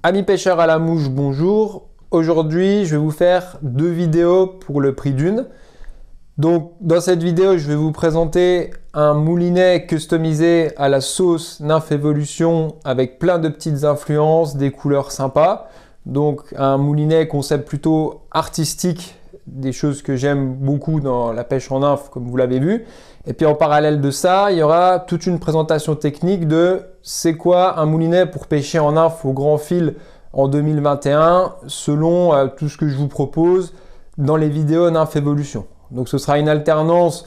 Amis pêcheurs à la mouche, bonjour. Aujourd'hui, je vais vous faire deux vidéos pour le prix d'une. Donc, dans cette vidéo, je vais vous présenter un moulinet customisé à la sauce Nymph Evolution avec plein de petites influences, des couleurs sympas. Donc, un moulinet concept plutôt artistique, des choses que j'aime beaucoup dans la pêche en nymphe, comme vous l'avez vu. Et puis en parallèle de ça, il y aura toute une présentation technique de c'est quoi un moulinet pour pêcher en nymphe au grand fil en 2021 selon tout ce que je vous propose dans les vidéos Nymph Evolution. Donc ce sera une alternance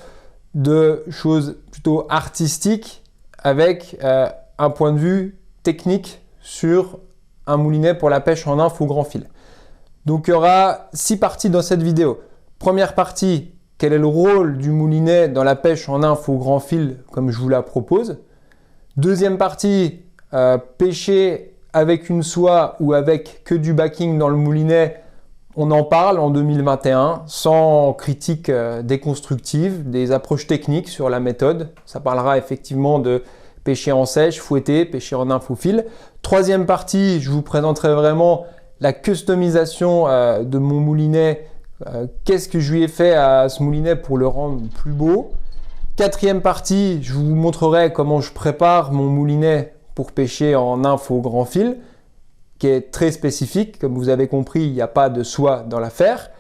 de choses plutôt artistiques avec un point de vue technique sur un moulinet pour la pêche en nymphe au grand fil. Donc il y aura 6 parties dans cette vidéo. Première partie, quel est le rôle du moulinet dans la pêche en nymphe au grand fil comme je vous la propose. Deuxième partie, pêcher avec une soie ou avec que du backing dans le moulinet. On en parle en 2021 sans critique déconstructive, des approches techniques sur la méthode. Ça parlera effectivement de pêcher en sèche, fouetter, pêcher en nymphe au fil. Troisième partie, je vous présenterai vraiment la customisation de mon moulinet. Qu'est-ce que je lui ai fait à ce moulinet pour le rendre plus beau. Quatrième partie, je vous montrerai comment je prépare mon moulinet pour pêcher en nymphe au grand fil, qui est très spécifique. Comme vous avez compris, il n'y a pas de soie dans l'affaire.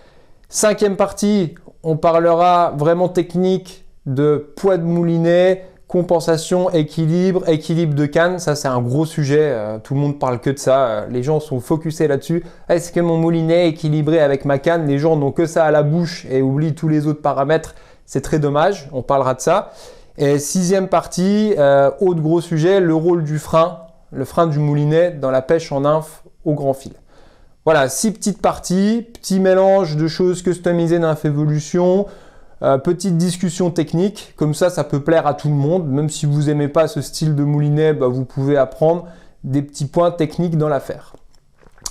Cinquième partie, on parlera vraiment technique de poids de moulinet, compensation, équilibre de canne. Ça, c'est un gros sujet. Tout le monde parle que de ça. Les gens sont focusés là-dessus. Est-ce que mon moulinet est équilibré avec ma canne? Les gens n'ont que ça à la bouche et oublient tous les autres paramètres. C'est très dommage. On parlera de ça. Et sixième partie, autre gros sujet, le rôle du frein, le frein du moulinet dans la pêche en nymphe au grand fil. Voilà, 6 petites parties, petit mélange de choses customisées Nymph Evolution. Petite discussion technique, comme ça peut plaire à tout le monde. Même si vous n'aimez pas ce style de moulinet, vous pouvez apprendre des petits points techniques dans l'affaire.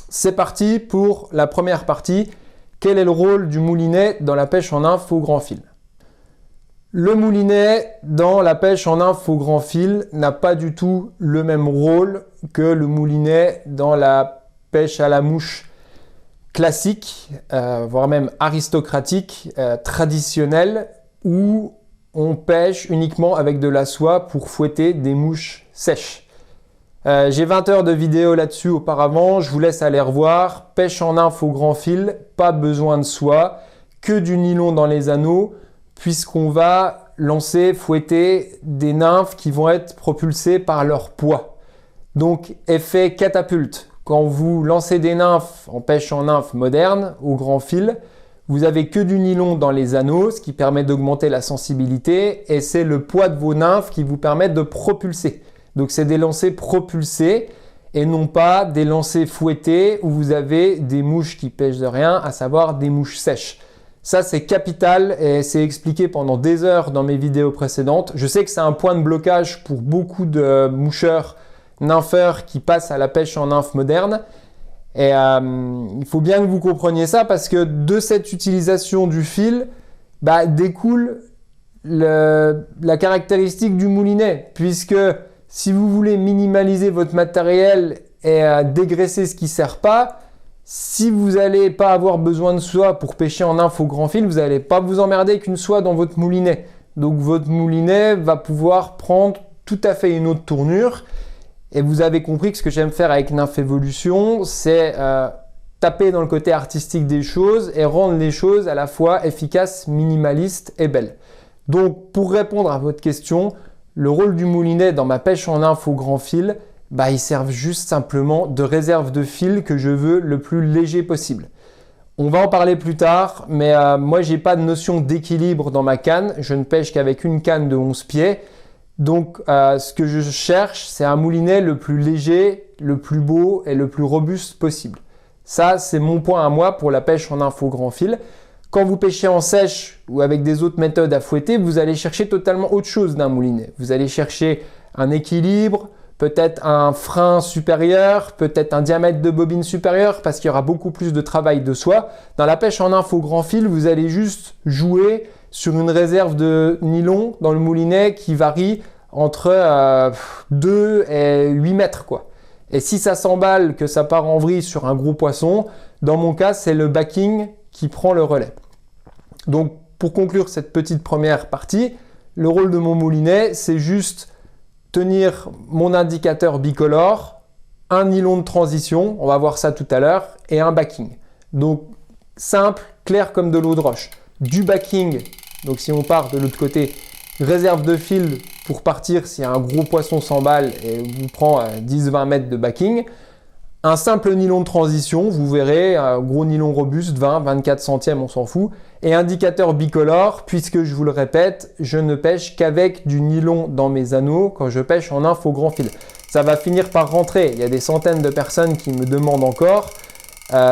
C'est parti pour la première partie. Quel est le rôle du moulinet dans la pêche en nymphe au grand fil? Le moulinet dans la pêche en nymphe au grand fil n'a pas du tout le même rôle que le moulinet dans la pêche à la mouche classique, voire même aristocratique, traditionnelle, où on pêche uniquement avec de la soie pour fouetter des mouches sèches. J'ai 20 heures de vidéo là-dessus auparavant, je vous laisse aller revoir. Pêche en nymphe au grand fil, pas besoin de soie, que du nylon dans les anneaux, puisqu'on va lancer, fouetter des nymphes qui vont être propulsées par leur poids. Donc effet catapulte. Quand vous lancez des nymphes en pêche en nymphe moderne, au grand fil, vous avez que du nylon dans les anneaux, ce qui permet d'augmenter la sensibilité, et c'est le poids de vos nymphes qui vous permet de propulser. Donc c'est des lancers propulsés et non pas des lancers fouettés où vous avez des mouches qui pêchent de rien, à savoir des mouches sèches. Ça c'est capital et c'est expliqué pendant des heures dans mes vidéos précédentes. Je sais que c'est un point de blocage pour beaucoup de moucheurs nympheurs qui passent à la pêche en nymphe moderne. Et il faut bien que vous compreniez ça parce que de cette utilisation du fil découle la caractéristique du moulinet. Puisque si vous voulez minimaliser votre matériel et dégraisser ce qui ne sert pas, si vous n'allez pas avoir besoin de soie pour pêcher en nymphe au grand fil, vous n'allez pas vous emmerder avec une soie dans votre moulinet. Donc votre moulinet va pouvoir prendre tout à fait une autre tournure. Et vous avez compris que ce que j'aime faire avec Nymph Evolution, c'est taper dans le côté artistique des choses et rendre les choses à la fois efficaces, minimalistes et belles. Donc pour répondre à votre question, le rôle du moulinet dans ma pêche en nymphe au grand fil, il sert juste simplement de réserve de fil que je veux le plus léger possible. On va en parler plus tard, mais moi j'ai pas de notion d'équilibre dans ma canne. Je ne pêche qu'avec une canne de 11 pieds. Donc ce que je cherche, c'est un moulinet le plus léger, le plus beau et le plus robuste possible. Ça, c'est mon point à moi pour la pêche en nymphe au grand fil. Quand vous pêchez en sèche ou avec des autres méthodes à fouetter, vous allez chercher totalement autre chose d'un moulinet. Vous allez chercher un équilibre, peut-être un frein supérieur, peut-être un diamètre de bobine supérieur parce qu'il y aura beaucoup plus de travail de soie. Dans la pêche en nymphe au grand fil, vous allez juste jouer sur une réserve de nylon dans le moulinet qui varie entre 2 et 8 mètres, quoi. Et si ça s'emballe, que ça part en vrille sur un gros poisson, dans mon cas, c'est le backing qui prend le relais. Donc, pour conclure cette petite première partie, le rôle de mon moulinet, c'est juste tenir mon indicateur bicolore, un nylon de transition, on va voir ça tout à l'heure, et un backing. Donc, simple, clair comme de l'eau de roche. Du backing, donc si on part de l'autre côté, réserve de fil pour partir si un gros poisson s'emballe et vous prend 10-20 mètres de backing. Un simple nylon de transition, vous verrez, un gros nylon robuste, 20-24 centièmes, on s'en fout. Et indicateur bicolore, puisque je vous le répète, je ne pêche qu'avec du nylon dans mes anneaux quand je pêche en info grand fil. Ça va finir par rentrer. Il y a des centaines de personnes qui me demandent encore.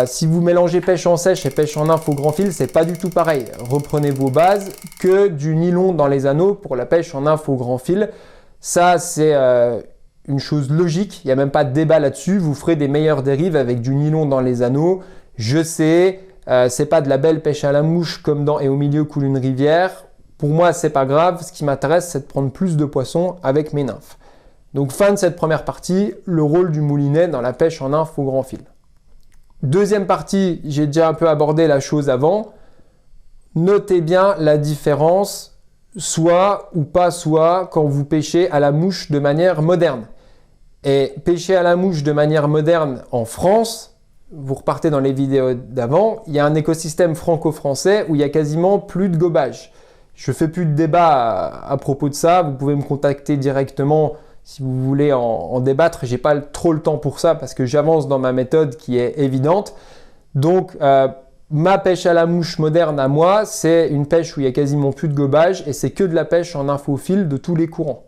Si vous mélangez pêche en sèche et pêche en info grand fil, c'est pas du tout pareil. Reprenez vos bases, que du nylon dans les anneaux pour la pêche en info grand fil. Ça, c'est une chose logique, il n'y a même pas de débat là-dessus. Vous ferez des meilleures dérives avec du nylon dans les anneaux. Je sais, c'est pas de la belle pêche à la mouche comme dans Et au milieu coule une rivière. Pour moi, c'est pas grave. Ce qui m'intéresse, c'est de prendre plus de poissons avec mes nymphes. Donc, fin de cette première partie, le rôle du moulinet dans la pêche en info grand fil. Deuxième partie, j'ai déjà un peu abordé la chose avant. Notez bien la différence, soit ou pas soit, quand vous pêchez à la mouche de manière moderne. Et pêcher à la mouche de manière moderne en France, vous repartez dans les vidéos d'avant, il y a un écosystème franco-français où il y a quasiment plus de gobage. Je ne fais plus de débat à propos de ça, vous pouvez me contacter directement si vous voulez en débattre. J'ai pas trop le temps pour ça parce que j'avance dans ma méthode qui est évidente. Donc, ma pêche à la mouche moderne à moi, c'est une pêche où il y a quasiment plus de gobage et c'est que de la pêche en infofil de tous les courants.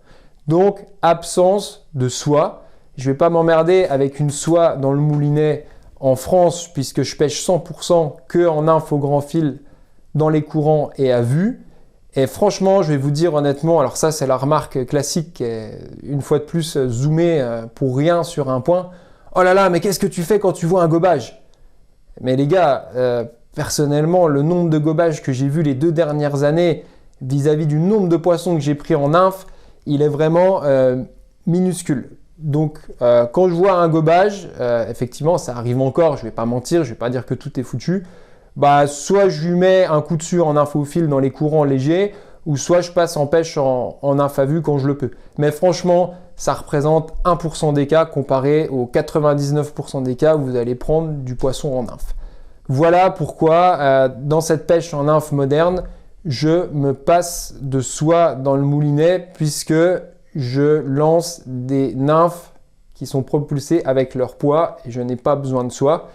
Donc, absence de soie. Je ne vais pas m'emmerder avec une soie dans le moulinet en France puisque je pêche 100% que en info grand fil dans les courants et à vue. Et franchement, je vais vous dire honnêtement, alors ça c'est la remarque classique, une fois de plus zoomé pour rien sur un point. Oh là là, mais qu'est-ce que tu fais quand tu vois un gobage? Mais les gars, personnellement, le nombre de gobages que j'ai vu les 2 dernières années vis-à-vis du nombre de poissons que j'ai pris en nymphe, il est vraiment minuscule. Donc, quand je vois un gobage, effectivement, ça arrive encore, je ne vais pas mentir, je ne vais pas dire que tout est foutu. Bah, soit je lui mets un coup dessus en infofil dans les courants légers, ou soit je passe en pêche en nymphe à vue quand je le peux. Mais franchement, ça représente 1% des cas comparé aux 99% des cas où vous allez prendre du poisson en nymphe. Voilà pourquoi dans cette pêche en nymphe moderne, je me passe de soie dans le moulinet puisque je lance des nymphes qui sont propulsées avec leur poids et je n'ai pas besoin de soie.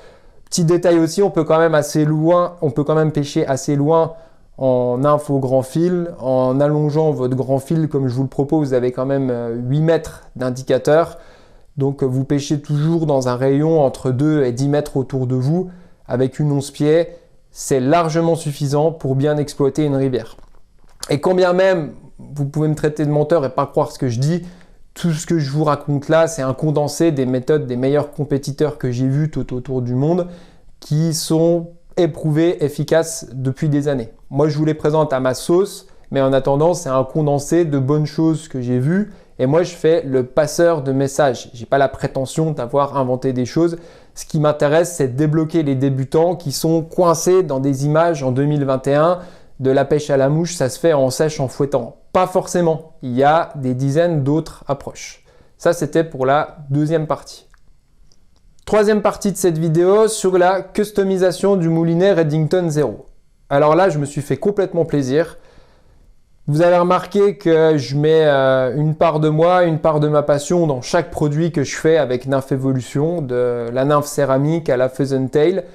Petit détail aussi, on peut quand même pêcher assez loin en nymphe au grand fil. En allongeant votre grand fil comme je vous le propose, vous avez quand même 8 mètres d'indicateur. Donc vous pêchez toujours dans un rayon entre 2 et 10 mètres autour de vous avec une 11 pieds. C'est largement suffisant pour bien exploiter une rivière. Et quand bien même vous pouvez me traiter de menteur et pas croire ce que je dis, tout ce que je vous raconte là, c'est un condensé des méthodes des meilleurs compétiteurs que j'ai vus tout autour du monde qui sont éprouvés, efficaces depuis des années. Moi, je vous les présente à ma sauce, mais en attendant, c'est un condensé de bonnes choses que j'ai vues et moi, je fais le passeur de messages. Je n'ai pas la prétention d'avoir inventé des choses. Ce qui m'intéresse, c'est de débloquer les débutants qui sont coincés dans des images en 2021 de la pêche à la mouche, ça se fait en sèche, en fouettant. Pas forcément, il y a des dizaines d'autres approches. Ça, c'était pour la deuxième partie. Troisième partie de cette vidéo sur la customisation du moulinet Redington Zero. Alors là, je me suis fait complètement plaisir. Vous avez remarqué que je mets une part de moi, une part de ma passion dans chaque produit que je fais avec Nymph Evolution, de la nymphe céramique à la Pheasant Tail.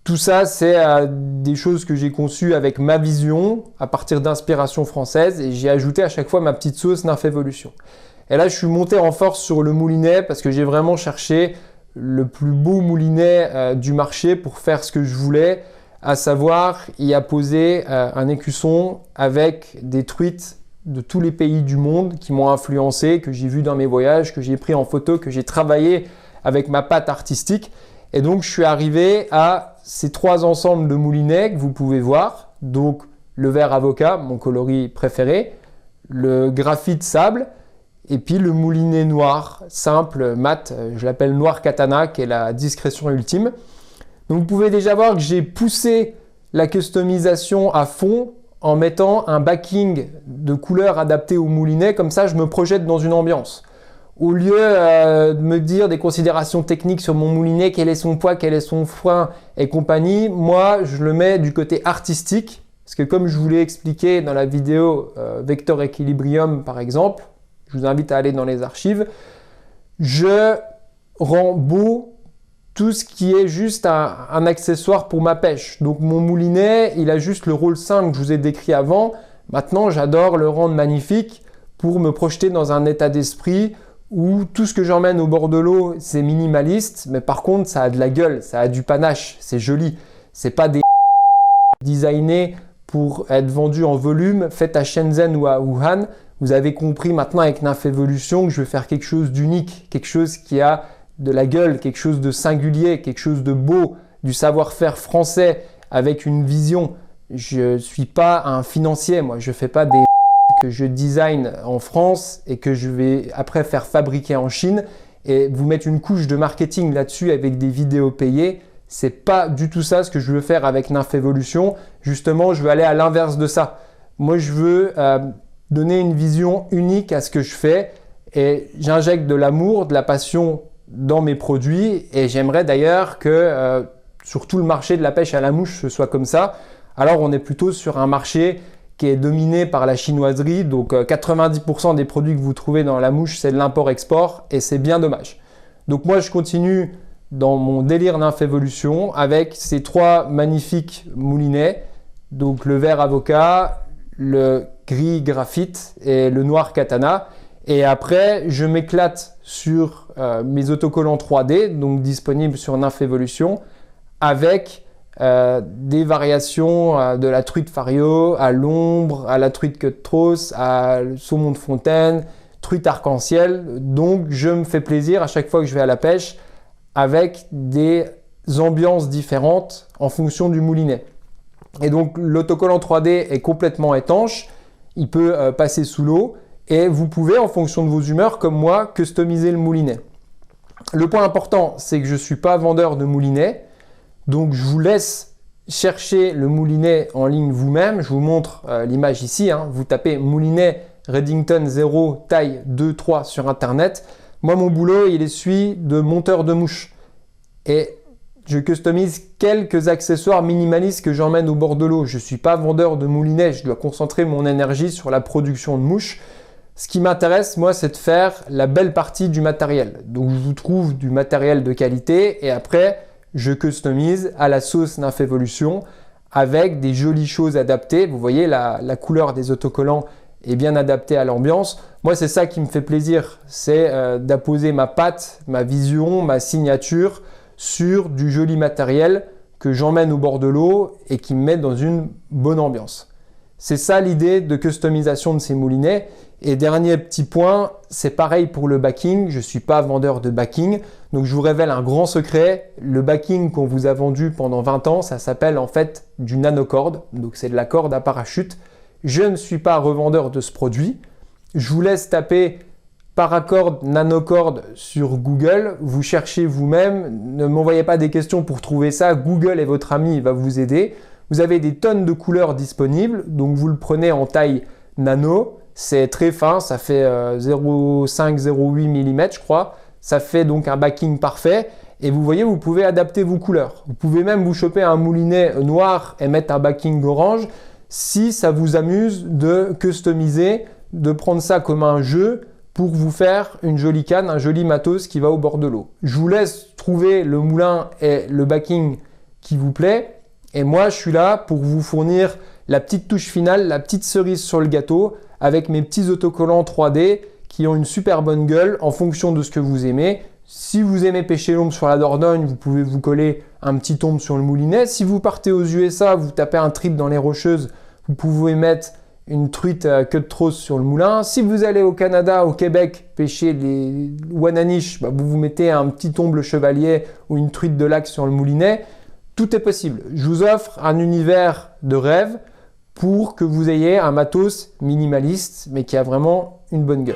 Tout ça, c'est des choses que j'ai conçues avec ma vision, à partir d'inspiration française, et j'ai ajouté à chaque fois ma petite sauce Nymph Evolution. Et là, je suis monté en force sur le moulinet parce que j'ai vraiment cherché le plus beau moulinet du marché pour faire ce que je voulais, à savoir y apposer un écusson avec des truites de tous les pays du monde qui m'ont influencé, que j'ai vu dans mes voyages, que j'ai pris en photo, que j'ai travaillé avec ma patte artistique. Et donc, je suis arrivé à ces 3 ensembles de moulinets que vous pouvez voir. Donc, le vert avocat, mon coloris préféré, le graphite sable Et puis le moulinet noir, simple, mat, je l'appelle Noir Katana, qui est la discrétion ultime. Donc vous pouvez déjà voir que j'ai poussé la customisation à fond en mettant un backing de couleurs adapté au moulinet, comme ça je me projette dans une ambiance. Au lieu de me dire des considérations techniques sur mon moulinet, quel est son poids, quel est son frein et compagnie, moi je le mets du côté artistique, parce que comme je vous l'ai expliqué dans la vidéo Vector Equilibrium par exemple, je vous invite à aller dans les archives, je rends beau tout ce qui est juste un accessoire pour ma pêche. Donc mon moulinet, il a juste le rôle simple que je vous ai décrit avant. Maintenant, j'adore le rendre magnifique pour me projeter dans un état d'esprit où tout ce que j'emmène au bord de l'eau, c'est minimaliste, mais par contre, ça a de la gueule, ça a du panache, c'est joli. C'est pas des designés pour être vendus en volume, faits à Shenzhen ou à Wuhan. Vous avez compris maintenant avec Nymph Evolution que je vais faire quelque chose d'unique, quelque chose qui a de la gueule, quelque chose de singulier, quelque chose de beau, du savoir-faire français avec une vision. Je ne suis pas un financier, moi. Je ne fais pas des que je design en France et que je vais après faire fabriquer en Chine et vous mettre une couche de marketing là-dessus avec des vidéos payées. C'est pas du tout ça ce que je veux faire avec Nymph Evolution. Justement, je veux aller à l'inverse de ça. Moi, je veux donner une vision unique à ce que je fais et j'injecte de l'amour, de la passion dans mes produits et j'aimerais d'ailleurs que sur tout le marché de la pêche à la mouche ce soit comme ça. Alors on est plutôt sur un marché qui est dominé par la chinoiserie, donc 90% des produits que vous trouvez dans la mouche c'est de l'import-export et c'est bien dommage. Donc moi je continue dans mon délire Nymph Evolution avec ces trois magnifiques moulinets, donc le vert avocat, le gris graphite et le noir katana. Et après, je m'éclate sur mes autocollants 3D, donc disponibles sur Nymph Evolution, avec des variations de la truite Fario à l'ombre, à la truite Cutthroat, à saumon de fontaine, truite arc-en-ciel. Donc, je me fais plaisir à chaque fois que je vais à la pêche avec des ambiances différentes en fonction du moulinet. Et donc, l'autocollant 3D est complètement étanche, il peut passer sous l'eau. Et vous pouvez, en fonction de vos humeurs, comme moi, customiser le moulinet. Le point important, c'est que je ne suis pas vendeur de moulinet. Donc, je vous laisse chercher le moulinet en ligne vous-même. Je vous montre l'image ici. Vous tapez moulinet Redington 0 taille 2-3 sur Internet. Moi, mon boulot, il est celui de monteur de mouches. Et je customise quelques accessoires minimalistes que j'emmène au bord de l'eau. Je ne suis pas vendeur de moulinet. Je dois concentrer mon énergie sur la production de mouches. Ce qui m'intéresse, moi, c'est de faire la belle partie du matériel. Donc, je vous trouve du matériel de qualité et après, je customise à la sauce Nymph Evolution avec des jolies choses adaptées. Vous voyez, la couleur des autocollants est bien adaptée à l'ambiance. Moi, c'est ça qui me fait plaisir, c'est d'apposer ma patte, ma vision, ma signature sur du joli matériel que j'emmène au bord de l'eau et qui me met dans une bonne ambiance. C'est ça l'idée de customisation de ces moulinets. Et dernier petit point, c'est pareil pour le backing. Je ne suis pas vendeur de backing. Donc je vous révèle un grand secret. Le backing qu'on vous a vendu pendant 20 ans, ça s'appelle en fait du nanocorde. Donc c'est de la corde à parachute. Je ne suis pas revendeur de ce produit. Je vous laisse taper Paracord Nanocorde sur Google. Vous cherchez vous-même. Ne m'envoyez pas des questions pour trouver ça. Google est votre ami, il va vous aider. Vous avez des tonnes de couleurs disponibles. Donc vous le prenez en taille nano. C'est très fin, ça fait 0,5-0,8 mm je crois. Ça fait donc un backing parfait. Et vous voyez, vous pouvez adapter vos couleurs. Vous pouvez même vous choper un moulinet noir et mettre un backing orange si ça vous amuse de customiser, de prendre ça comme un jeu pour vous faire une jolie canne, un joli matos qui va au bord de l'eau. Je vous laisse trouver le moulin et le backing qui vous plaît. Et moi, je suis là pour vous fournir la petite touche finale, la petite cerise sur le gâteau avec mes petits autocollants 3D qui ont une super bonne gueule en fonction de ce que vous aimez. Si vous aimez pêcher l'ombre sur la Dordogne, vous pouvez vous coller un petit ombre sur le moulinet. Si vous partez aux USA, vous tapez un trip dans les Rocheuses, vous pouvez mettre une truite Cutthroat sur le moulin. Si vous allez au Canada, au Québec, pêcher les Wananiche, vous vous mettez un petit ombre chevalier ou une truite de lac sur le moulinet. Tout est possible. Je vous offre un univers de rêve pour que vous ayez un matos minimaliste, mais qui a vraiment une bonne gueule.